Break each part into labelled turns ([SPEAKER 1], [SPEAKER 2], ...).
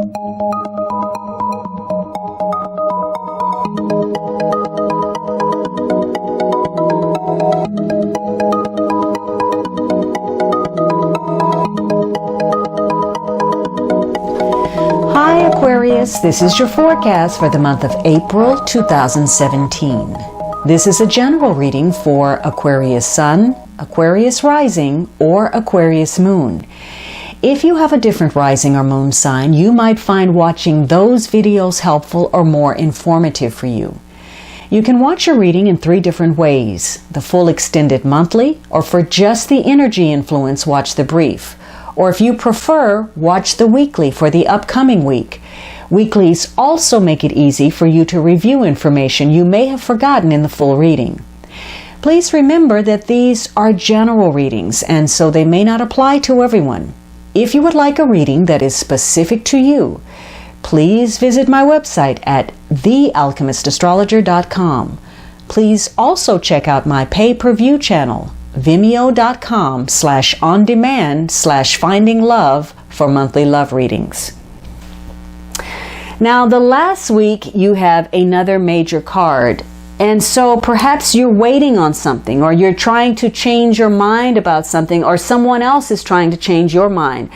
[SPEAKER 1] Hi Aquarius, this is your forecast for the month of April 2017. This is a general reading for Aquarius Sun, Aquarius Rising, or Aquarius Moon. If you have a different rising or moon sign, you might find watching those videos helpful or more informative for you. You can watch your reading in 3 different ways: the full extended monthly, or for just the energy influence, watch the brief. Or if you prefer, watch the weekly for the upcoming week. Weeklies also make it easy for you to review information you may have forgotten in the full reading. Please remember that these are general readings, and so they may not apply to everyone. If you would like a reading that is specific to you, please visit my website at thealchemistastrologer.com. Please also check out my pay-per-view channel, vimeo.com/on-demand/finding-love for monthly love readings. Now, the last week you have another major card, and so perhaps you're waiting on something, or you're trying to change your mind about something, or someone else is trying to change your mind.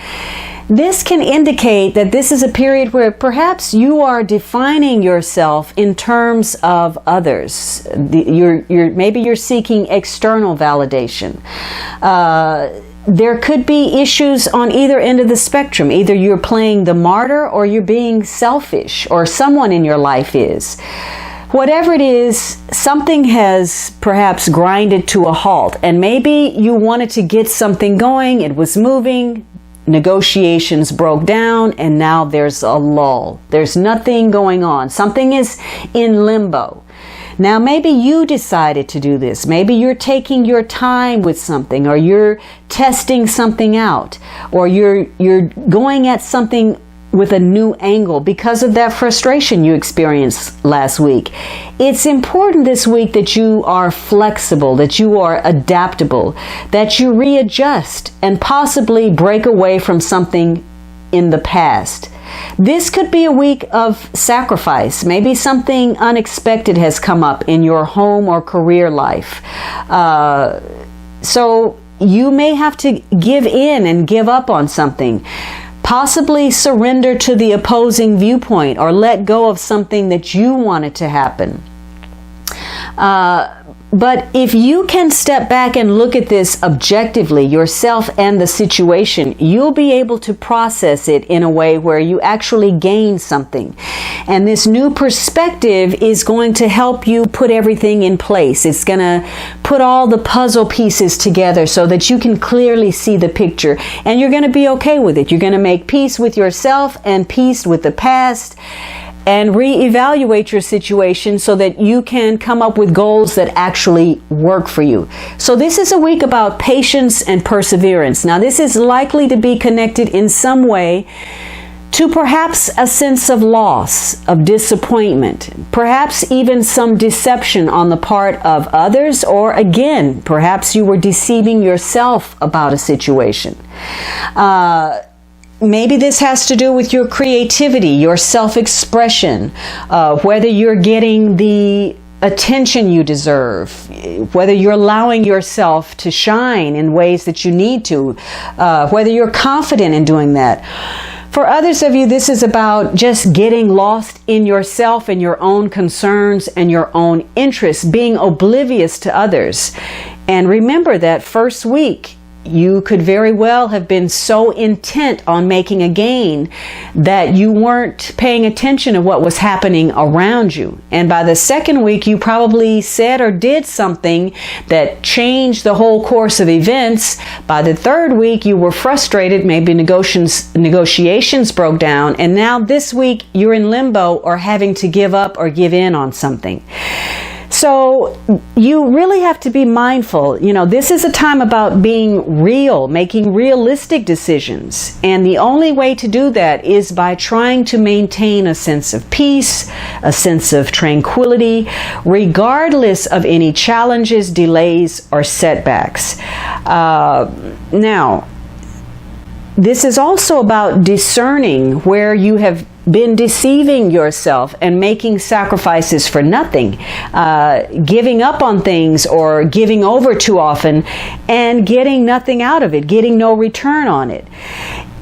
[SPEAKER 1] This can indicate that this is a period where perhaps you are defining yourself in terms of others. Maybe you're seeking external validation. There could be issues on either end of the spectrum. Either you're playing the martyr, or you're being selfish, or someone in your life is. Whatever it is, something has perhaps grinded to a halt, and maybe you wanted to get something going, it was moving, negotiations broke down, and now there's a lull. There's nothing going on. Something is in limbo. Now, maybe you decided to do this. Maybe you're taking your time with something, or you're testing something out, or you're going at something with a new angle because of that frustration you experienced last week. It's important this week that you are flexible, that you are adaptable, that you readjust and possibly break away from something in the past. This could be a week of sacrifice. Maybe something unexpected has come up in your home or career life. So you may have to give in and give up on something. Possibly surrender to the opposing viewpoint, or let go of something that you wanted to happen. But if you can step back and look at this objectively, yourself and the situation, you'll be able to process it in a way where you actually gain something. And this new perspective is going to help you put everything in place. It's going to put all the puzzle pieces together so that you can clearly see the picture. And you're going to be okay with it. You're going to make peace with yourself and peace with the past, and reevaluate your situation so that you can come up with goals that actually work for you. So this is a week about patience and perseverance. Now, this is likely to be connected in some way to perhaps a sense of loss, of disappointment, perhaps even some deception on the part of others, or again, perhaps you were deceiving yourself about a situation. Maybe this has to do with your creativity, your self-expression, whether you're getting the attention you deserve, whether you're allowing yourself to shine in ways that you need to, whether you're confident in doing that. For others of you, this is about just getting lost in yourself and your own concerns and your own interests, being oblivious to others. And remember that first week, you could very well have been so intent on making a gain that you weren't paying attention to what was happening around you. And by the second week, you probably said or did something that changed the whole course of events. By the third week, you were frustrated, maybe negotiations broke down, and now this week you're in limbo or having to give up or give in on something. So you really have to be mindful. You know, this is a time about being real, making realistic decisions. And the only way to do that is by trying to maintain a sense of peace, a sense of tranquility, regardless of any challenges, delays, or setbacks. Now, this is also about discerning where you have been deceiving yourself and making sacrifices for nothing, giving up on things or giving over too often and getting nothing out of it, getting no return on it.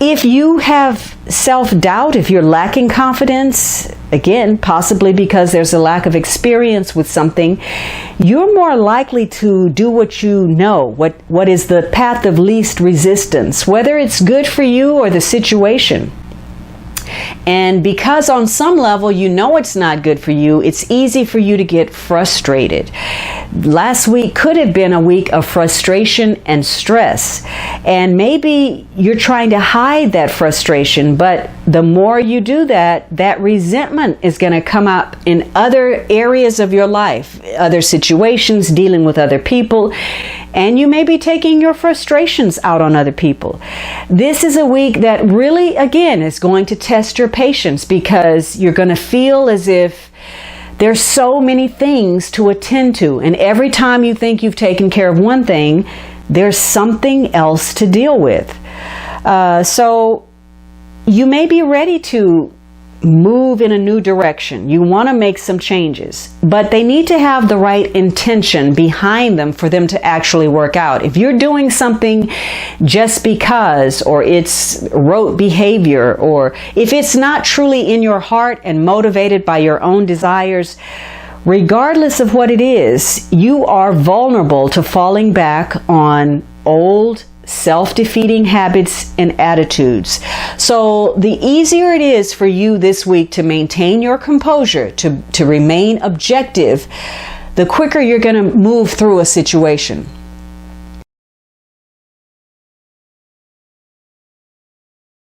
[SPEAKER 1] If you have self-doubt, if you're lacking confidence, again, possibly because there's a lack of experience with something, you're more likely to do what you know, what is the path of least resistance, whether it's good for you or the situation. And because on some level you know it's not good for you, it's easy for you to get frustrated. Last week could have been a week of frustration and stress. And maybe you're trying to hide that frustration, but the more you do that, that resentment is going to come up in other areas of your life, other situations, dealing with other people, and you may be taking your frustrations out on other people. This is a week that really, again, is going to test your patience, because you're going to feel as if there's so many things to attend to, and every time you think you've taken care of one thing, there's something else to deal with. So you may be ready to move in a new direction. You want to make some changes, but they need to have the right intention behind them for them to actually work out. If you're doing something just because, or it's rote behavior, or if it's not truly in your heart and motivated by your own desires, regardless of what it is, you are vulnerable to falling back on old self-defeating habits and attitudes. So the easier it is for you this week to maintain your composure, to remain objective, the quicker you're going to move through a situation.